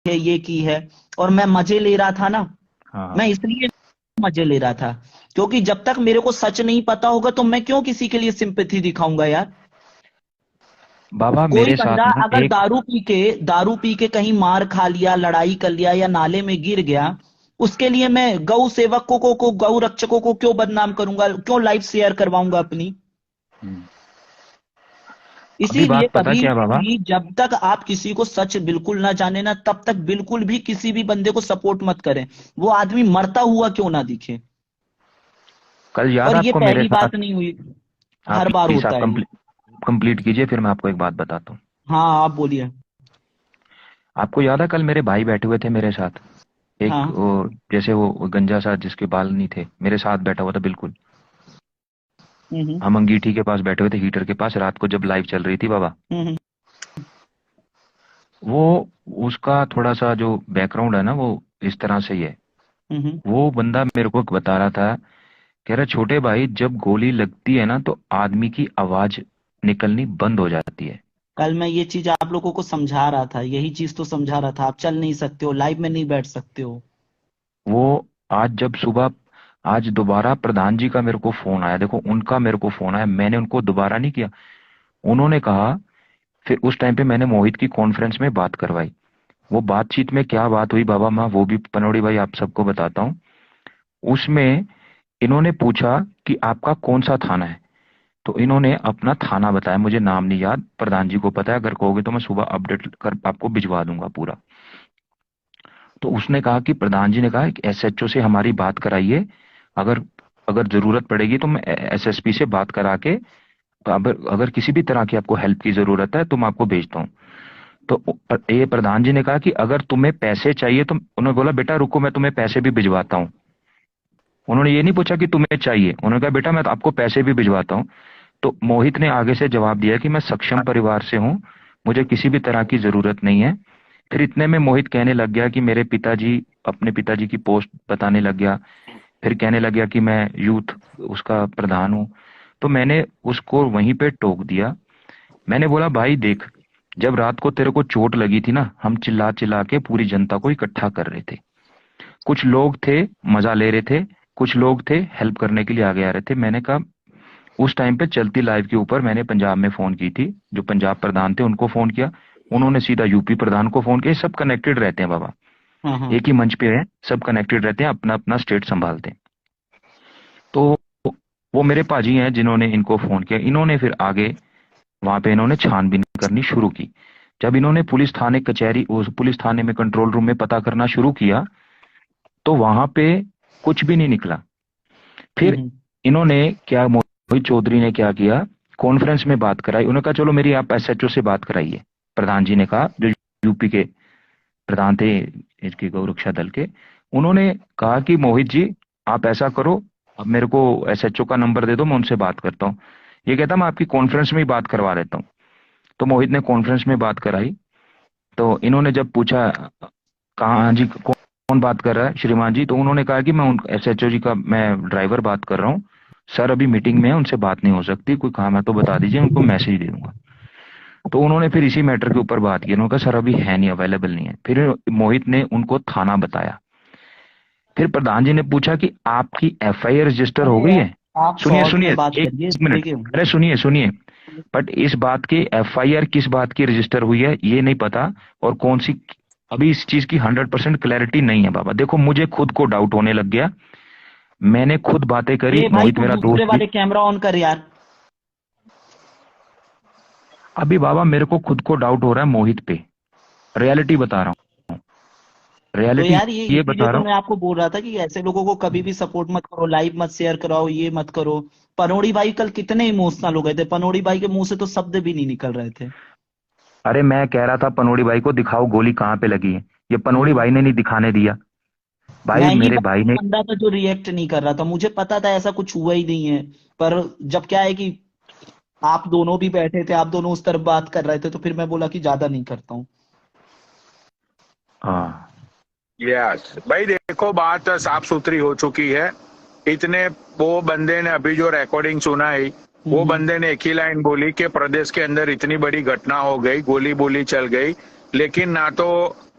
है, ये की है, और मैं मजे ले रहा था ना। हाँ मैं हाँ। इसलिए मजे ले रहा था, क्योंकि जब तक मेरे को सच नहीं पता होगा तो मैं क्यों किसी के लिए सिंपैथी दिखाऊंगा यार। बाबा कोई मेरे बंदा साथ ना अगर एक, दारू पी के कहीं मार खा लिया, लड़ाई कर लिया, या नाले में गिर गया, उसके लिए मैं गौ सेवकों को गौ रक्षकों को क्यों बदनाम करूंगा, क्यों लाइफ शेयर करवाऊंगा अपनी। हम्म, अभी इसीलिए बात पता कभी क्या बाबा, भी जब तक आप किसी को सच बिल्कुल ना जाने ना, तब तक बिल्कुल भी किसी भी बंदे को सपोर्ट मत करें, वो आदमी मरता हुआ क्यों ना दिखे। कल याद और ये आपको मेरे पहली साथ, बात नहीं हुई, आप हर बार प्लीज होता आप है ये। कंप्लीट कीजिए, फिर मैं आपको एक बात बताता हूँ। हाँ आप बोलिए। आपको याद है कल मेरे भाई बैठे हुए थे मेरे साथ, एक हाँ। जैसे वो गंजा सा जिसके बाल नहीं थे, मेरे साथ बैठा हुआ था बिल्कुल। हम्म। हम अंगीठी के पास बैठे हुए थे, हीटर के पास, रात को जब लाइव चल रही थी बाबा। हम्म। वो, उसका थोड़ा सा जो बैकग्राउंड है ना वो इस तरह से ही है। हम्म। वो बंदा मेरे को बता रहा था, कह रहा छोटे भाई जब गोली लगती है ना तो आदमी की आवाज निकलनी बंद हो जाती है। कल मैं ये चीज आप लोगों को समझा रहा था, यही चीज तो समझा रहा था, आप चल नहीं सकते हो, लाइव में नहीं बैठ सकते हो। वो आज जब सुबह, आज दोबारा प्रधान जी का मेरे को फोन आया, देखो उनका मेरे को फोन आया, मैंने उनको दोबारा नहीं किया। उन्होंने कहा, फिर उस टाइम पे मैंने मोहित की कॉन्फ्रेंस में बात करवाई। वो बातचीत में क्या बात हुई बाबा, मैं वो भी पनौड़ी भाई आप सबको बताता हूँ। उसमें इन्होंने पूछा कि आपका कौन सा थाना है, तो इन्होंने अपना थाना बताया, मुझे नाम नहीं याद, प्रधान जी को पता है, अगर कहोगे तो मैं सुबह अपडेट कर आपको भिजवा दूंगा पूरा। तो उसने कहा कि प्रधान जी ने कहा कि एसएचओ से हमारी बात कराइए, अगर अगर जरूरत पड़ेगी तो मैं एसएसपी से बात करा के, अगर अगर किसी भी तरह की आपको हेल्प की जरूरत है तो मैं आपको भेजता हूँ। तो ये प्रधान जी ने कहा कि अगर तुम्हें पैसे चाहिए तो, उन्होंने बोला बेटा रुको मैं तुम्हें पैसे भी भिजवाता हूँ। उन्होंने ये नहीं पूछा कि तुम्हें चाहिए, उन्होंने कहा बेटा मैं तो आपको पैसे भी भिजवाता हूँ। तो मोहित ने आगे से जवाब दिया कि मैं सक्षम परिवार से हूँ, मुझे किसी भी तरह की जरूरत नहीं है। फिर इतने में मोहित कहने लग गया कि मेरे पिताजी, अपने पिताजी की पोस्ट बताने लग गया। फिर कहने लग गया कि मैं यूथ उसका प्रधान हूँ। तो मैंने उसको वहीं पे टोक दिया। मैंने बोला भाई देख, जब रात को तेरे को चोट लगी थी ना, हम चिल्ला चिल्ला के पूरी जनता को इकट्ठा कर रहे थे। कुछ लोग थे मजा ले रहे थे, कुछ लोग थे हेल्प करने के लिए आगे आ रहे थे। मैंने कहा, उस टाइम पे चलती लाइव के ऊपर मैंने पंजाब में फोन की थी, जो पंजाब प्रधान थे उनको फोन किया, उन्होंने सीधा यूपी प्रधान को फोन किया। ये सब कनेक्टेड रहते हैं बाबा, हाँ हाँ। एक ही मंच पे है, सब कनेक्टेड रहते हैं, अपना अपना स्टेट संभालते हैं। तो वो मेरे पाजी हैं जिन्होंने इनको फोन किया, इन्होंने फिर आगे वहां पे इन्होंने छानबीन करनी शुरू की। जब इन्होंने पुलिस थाने कचहरी, उस पुलिस थाने में कंट्रोल रूम में पता करना शुरू किया, तो वहां पे कुछ भी नहीं निकला। फिर हम्म। इन्होंने क्या, मोहित चौधरी ने क्या किया, कॉन्फ्रेंस में बात कराई। उन्होंने कहा चलो मेरी आप एसएचओ से बात कराइए। प्रधान जी ने कहा, जो यूपी के प्रधान थे इसके गौ रक्षा दल के, उन्होंने कहा कि मोहित जी आप ऐसा करो, अब मेरे को एसएचओ का नंबर दे दो, मैं उनसे बात करता हूँ। ये कहता मैं आपकी कॉन्फ्रेंस में ही बात करवा लेता हूँ। तो मोहित ने कॉन्फ्रेंस में बात कराई। तो इन्होंने जब पूछा कहाँ, हाँ जी कौन बात कर रहा है श्रीमान जी, तो उन्होंने कहा कि मैं उन एसएचओ जी का मैं ड्राइवर बात कर रहा हूँ, सर अभी मीटिंग में है उनसे बात नहीं हो सकती, कोई काम है तो बता दीजिए, उनको मैसेज दे दूंगा। तो उन्होंने फिर इसी मैटर के ऊपर बात की, उन्होंने कहा सर अभी है नहीं, अवेलेबल नहीं है। फिर मोहित ने उनको थाना बताया। फिर प्रधान जी ने पूछा कि आपकी एफआईआर रजिस्टर हो अरे गई यार, है। आप सुनिए शॉर्ट सुनिए, में बात एक करिए, मिनट, देखिए। अरे सुनिए सुनिए, बट इस बात की एफआईआर किस बात की रजिस्टर हुई है ये नहीं पता, और कौन सी, अभी इस चीज की 100% क्लैरिटी नहीं है बाबा। देखो मुझे खुद को डाउट होने लग गया, मैंने खुद बातें करी, ए भाई मोहित तू मेरा दूसरे दोस्त भी। वाले कैमरा ऑन कर यार। अभी बाबा मेरे को खुद को डाउट हो रहा है मोहित पे, रियलिटी बता रहा हूँ, तो रियलिटी यार ये ये इसीलिए बता तो रहा हूँ। मैं आपको बोल रहा था कि ऐसे लोगों को कभी भी सपोर्ट मत करो, लाइव मत शेयर कराओ, ये मत करो। पनोड़ी भाई कल कितने इमोशनल हो गए थे, पनोड़ी भाई के मुंह से तो शब्द भी नहीं निकल रहे थे। अरे मैं कह रहा था पनोड़ी भाई को दिखाओ गोली कहाँ पे लगी है, ये पनोड़ी हम्म। भाई ने नहीं दिखाने दिया। भाई मैं ही मेरे भाई ने, बंदा था जो रिएक्ट नहीं कर रहा था, मुझे पता था ऐसा कुछ हुआ ही नहीं है। पर जब क्या है कि आप दोनों भी बैठे थे, आप दोनों उस तरफ बात कर रहे थे, तो फिर मैं बोला कि ज्यादा नहीं करता हूँ। हाँ यस भाई, देखो बात साफ सुथरी हो चुकी है। इतने, वो बंदे ने अभी जो रिकॉर्डिंग सुनाई, वो हम्म। बंदे ने एक ही लाइन बोली कि प्रदेश के अंदर इतनी बड़ी घटना हो गई, गोली बोली चल गई, लेकिन ना तो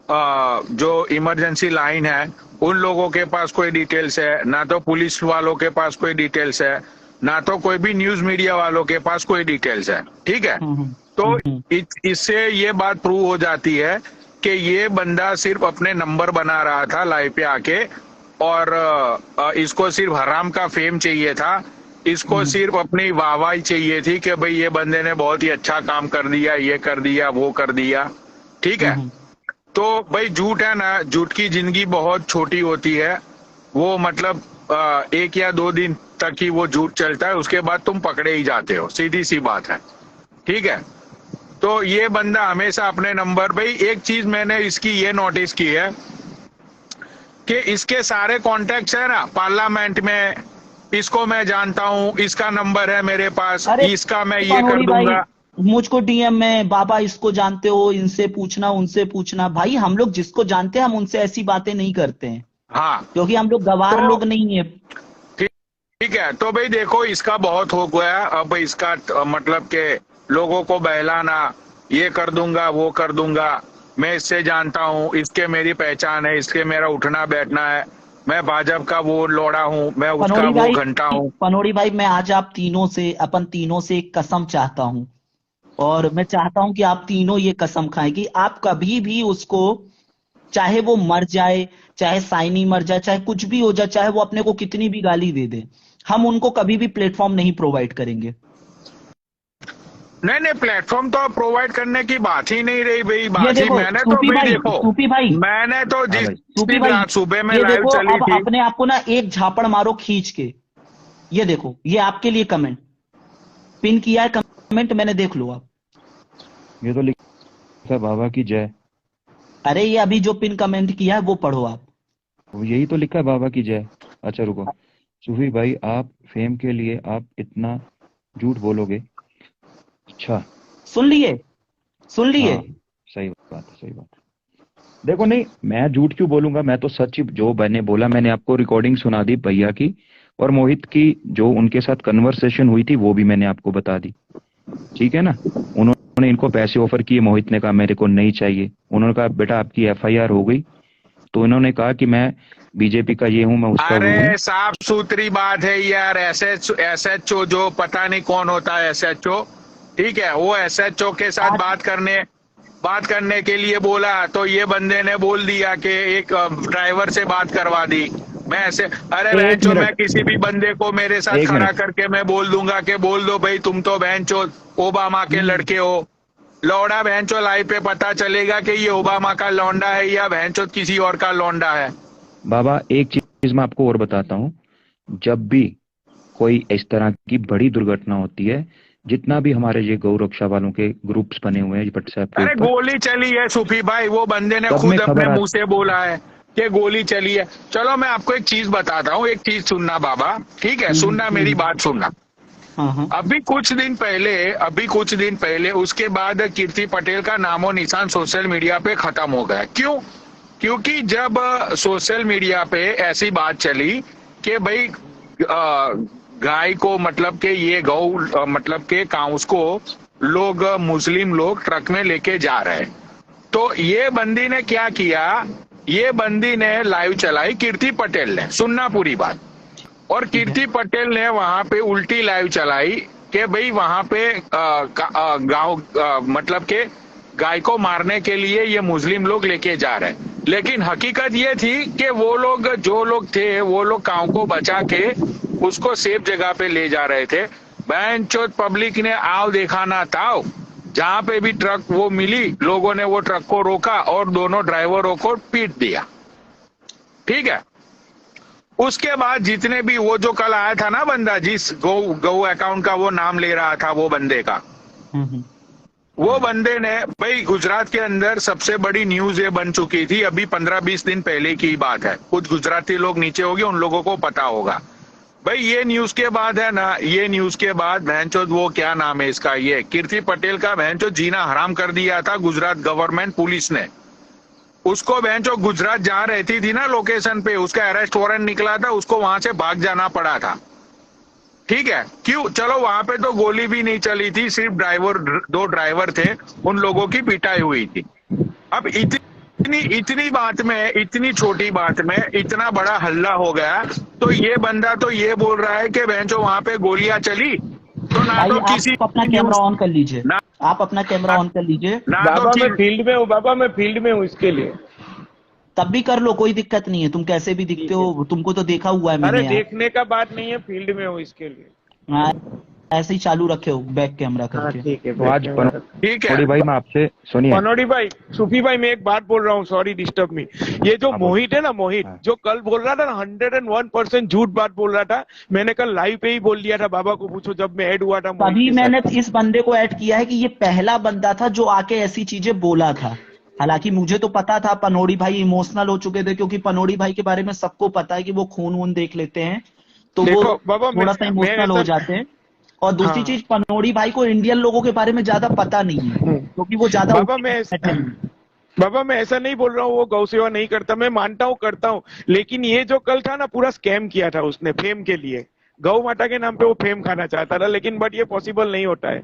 जो इमरजेंसी लाइन है उन लोगों के पास कोई डिटेल्स है, ना तो पुलिस वालों के पास कोई डिटेल्स है, ना तो कोई भी न्यूज मीडिया वालों के पास कोई डिटेल्स है। ठीक है, तो इससे ये बात प्रूव हो जाती है कि ये बंदा सिर्फ अपने नंबर बना रहा था लाइव पे आके, और इसको सिर्फ हराम का फेम चाहिए था, इसको सिर्फ अपनी वाहवाही चाहिए थी कि भाई ये बंदे ने बहुत ही अच्छा काम कर दिया, ये कर दिया, वो कर दिया। ठीक है, तो भाई झूठ है ना, झूठ की जिंदगी बहुत छोटी होती है। वो मतलब 1 या 2 दिन तक ही वो झूठ चलता है, उसके बाद तुम पकड़े ही जाते हो, सीधी सी बात है। ठीक है, तो ये बंदा हमेशा अपने नंबर, भाई एक चीज मैंने इसकी ये नोटिस की है कि इसके सारे कॉन्टेक्ट्स है ना पार्लियामेंट में, इसको मैं जानता हूं, इसका नंबर है मेरे पास, इसका मैं ये कर दूंगा, मुझको डीएम में बाबा इसको जानते हो, इनसे पूछना, उनसे पूछना। भाई हम लोग जिसको जानते हैं हम उनसे ऐसी बातें नहीं करते हैं। हाँ, क्योंकि हम लोग गवार लोग नहीं है। ठीक है, तो भाई देखो इसका बहुत हो गया। अब इसका मतलब के लोगों को बहलाना, ये कर दूंगा, वो कर दूंगा, मैं इससे जानता हूँ, इसके मेरी पहचान है, इसके मेरा उठना बैठना है, मैं भाजपा का वो लोड़ा हूँ, मैं उसका वो घंटा हूँ। पनोड़ी भाई, मैं आज आप तीनों से, अपन तीनों से एक कसम चाहता हूँ, और मैं चाहता हूं कि आप तीनों ये कसम खाएं कि आप कभी भी उसको, चाहे वो मर जाए, चाहे साइनी मर जाए, चाहे कुछ भी हो जाए, चाहे वो अपने को कितनी भी गाली दे दे, हम उनको कभी भी प्लेटफॉर्म नहीं प्रोवाइड करेंगे। नहीं, प्लेटफॉर्म तो प्रोवाइड करने की बात ही नहीं रही भाई। बात ही मैंने तो भाई देखो, सूफी भाई, मैंने तो जिस सुबह में ये लाइव देखो, चली अब थी, अपने आप को ना एक झापड़ मारो खींच के। ये देखो, ये आपके लिए कमेंट पिन किया है, कमेंट मैंने, देख लो आप। ये तो लिखा है बाबा की जय। अरे ये अभी जो पिन कमेंट किया है वो पढ़ो आप। यही तो लिखा है बाबा की जय। अच्छा रुको, सूफी भाई आप फेम के लिए आप इतना झूठ बोलोगे? अच्छा, सुन लिए? हाँ, सही बात है, सही बात है। देखो नहीं, मैं झूठ क्यों बोलूंगा, मैं तो सच ही जो मैंने बोला, मैंने आपको रिकॉर्डिंग सुना दी भैया की और मोहित की, जो उनके साथ कन्वर्सेशन हुई थी वो भी मैंने आपको बता दी। ठीक है ना, उन्होंने इनको पैसे ऑफर किए, मोहित ने कहा मेरे को नहीं चाहिए, उन्होंने कहा बेटा आपकी एफआईआर हो गई, तो इन्होंने कहा कि मैं बीजेपी का ये हूं, मैं उसका वो हूं। अरे साफ सुथरी बात है यार, एसएचओ जो पता नहीं कौन होता है एसएचओ, ठीक है, वो एसएचओ के साथ बात करने के लिए बोला, तो ये बंदे ने बोल दिया कि एक ड्राइवर से बात करवा दी। मैं ऐसे, अरे बहनचो, मैं किसी भी बंदे को मेरे साथ खड़ा करके मैं बोल दूंगा कि बोल दो भाई तुम तो बहनचो ओबामा के लड़के हो, लौंडा बहनचो, लाइव पे पता चलेगा कि ये ओबामा का लौंडा है या बहनचो किसी और का लौंडा है। बाबा एक चीज मैं आपको और बताता हूँ, जब भी कोई इस तरह की बड़ी दुर्घटना होती है, जितना भी हमारे ये गौ रक्षा वालों के ग्रुप्स बने हुए हैं व्हाट्सएप के, अरे गोली चली है सूफी भाई, वो बंदे ने खुद अपने मुंह से बोला है कि गोली चली है। चलो मैं आपको एक चीज बताता हूँ, एक चीज सुनना बाबा, ठीक है, सुनना, मेरी बात सुनना। अभी कुछ दिन पहले उसके बाद कीर्ति पटेल का नामो निशान सोशल मीडिया पे खत्म हो गया। क्यों? क्योंकि जब सोशल मीडिया पे ऐसी बात चली कि भाई गाय को, मतलब के ये गौ, मतलब के काउंस को लोग, मुस्लिम लोग ट्रक में लेके जा रहे हैं, तो ये बंदी ने क्या किया, ये बंदी ने लाइव चलाई, कीर्ति पटेल ने, सुनना पूरी बात, और कीर्ति पटेल ने वहां पे उल्टी लाइव चलाई कि भाई वहां पे गांव, मतलब के गाय को मारने के लिए ये मुस्लिम लोग लेके जा रहे हैं। लेकिन हकीकत ये थी कि वो लोग, जो लोग थे, वो लोग गांव को बचा के उसको सेफ जगह पे ले जा रहे थे। बहनचोद पब्लिक ने आओ देखा ना ताओ, जहां पे भी ट्रक वो मिली, लोगों ने वो ट्रक को रोका और दोनों ड्राइवरों को पीट दिया। ठीक है, उसके बाद जितने भी, वो जो कल आया था ना बंदा, जिस गौ अकाउंट का वो नाम ले रहा था, वो बंदे का, वो बंदे ने, भाई गुजरात के अंदर सबसे बड़ी न्यूज ये बन चुकी थी, अभी 15-20 दिन पहले की बात है, कुछ गुजराती लोग नीचे होंगे, उन लोगों को पता होगा। भाई ये न्यूज के बाद है ना, ये न्यूज के बाद बहनचोद, वो क्या नाम है इसका, ये कीर्ति पटेल का बहनचोद जीना हराम कर दिया था गुजरात गवर्नमेंट पुलिस ने। उसको बहनचोद गुजरात जहां रहती थी ना लोकेशन पे, उसका अरेस्ट वारंट निकला था, उसको वहां से भाग जाना पड़ा था। ठीक है, क्यों? चलो वहां पे तो गोली भी नहीं चली थी, सिर्फ 2 ड्राइवर थे, उन लोगों की पिटाई हुई थी। अब इतनी बात में, इतनी छोटी बात में इतना बड़ा हल्ला हो गया। तो ये बंदा तो ये बोल रहा है कि बहनचोद वहां पे गोलियां चली, तो ना भाई तो आप किसी अपना कैमरा ऑन कर लीजिए, आप अपना कैमरा ऑन कर लीजिए। बाबा मैं फील्ड में हूँ, बाबा मैं फील्ड में हूँ, इसके लिए तब भी कर लो, कोई दिक्कत नहीं है। तुम कैसे भी दिखते हो, तुमको तो देखा हुआ है मैंने। अरे देखने का बात नहीं है, फील्ड में हूँ इसके लिए। हाँ, ऐसे ही चालू रखे हो बैक कैमरा करके। ठीक है। तो आज पनोड़ी भाई मैं आपसे सुनिए, पनोड़ी भाई, सूफी भाई मैं एक बात बोल रहा हूँ, सॉरी डिस्टर्ब मी। ये जो मोहित है ना, मोहित जो कल बोल रहा था ना 101% झूठ बात बोल रहा था। मैंने कल लाइव पे ही बोल दिया था, बाबा को पूछो जब मैं ऐड हुआ था। तभी मैंने इस बंदे को ऐड किया है कि ये पहला बंदा था जो आके ऐसी चीजें बोला था। हालांकि मुझे तो पता था पनोड़ी भाई इमोशनल हो चुके थे, क्योंकि पनोड़ी भाई के बारे में सबको पता है कि वो खून वून देख लेते हैं तो वो थोड़ा सा इमोशनल हो जाते हैं। और दूसरी चीज, पनोड़ी भाई को इंडियन लोगों के बारे में ज्यादा पता नहीं है, क्योंकि वो ज्यादा बाबा मैं ऐसा नहीं बोल रहा हूँ वो गौ सेवा नहीं करता, मैं मानता हूँ, करता हूँ। लेकिन ये जो कल था ना, पूरा स्कैम किया था उसने फेम के लिए। गौ माता के नाम पे वो फेम खाना चाहता था, लेकिन बट ये पॉसिबल नहीं होता है।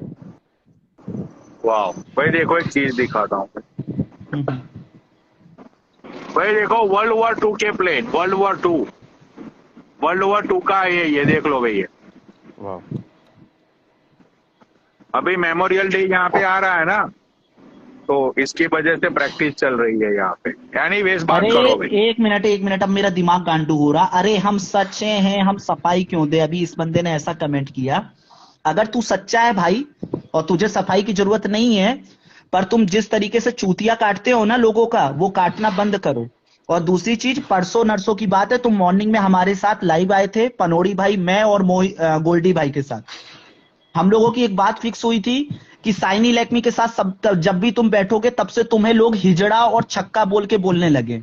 वाह भाई, देखो एक चीज दिखाता हूँ भाई। देखो वर्ल्ड वॉर 2 के प्लेन, वर्ल्ड वॉर 2 का है ये देख लो भैया। अभी मेमोरियल डे यहाँ पे आ रहा है ना, तो इसकी वजह से प्रैक्टिस चल रही है यहाँ पे। यानी वेस्ट बात करो भाई। एक मिनट, अब मेरा दिमाग गांडू हो रहा। अरे हम सच्चे हैं, हम सफाई क्यों दे? अभी इस बंदे ने ऐसा कमेंट किया। अगर तू सच्चा है भाई और तुझे सफाई की जरूरत नहीं है, पर तुम जिस तरीके से चूतिया काटते हो ना लोगों का, वो काटना बंद करो। और दूसरी चीज, परसों नरसों की बात है, तुम मॉर्निंग में हमारे साथ लाइव आए थे, पनोड़ी भाई, मैं और गोल्डी भाई के साथ। हम लोगों की एक बात फिक्स हुई थी कि साइनी लैक्मी के साथ जब भी तुम बैठोगे तब से तुम्हें लोग हिजड़ा और छक्का बोल के बोलने लगे।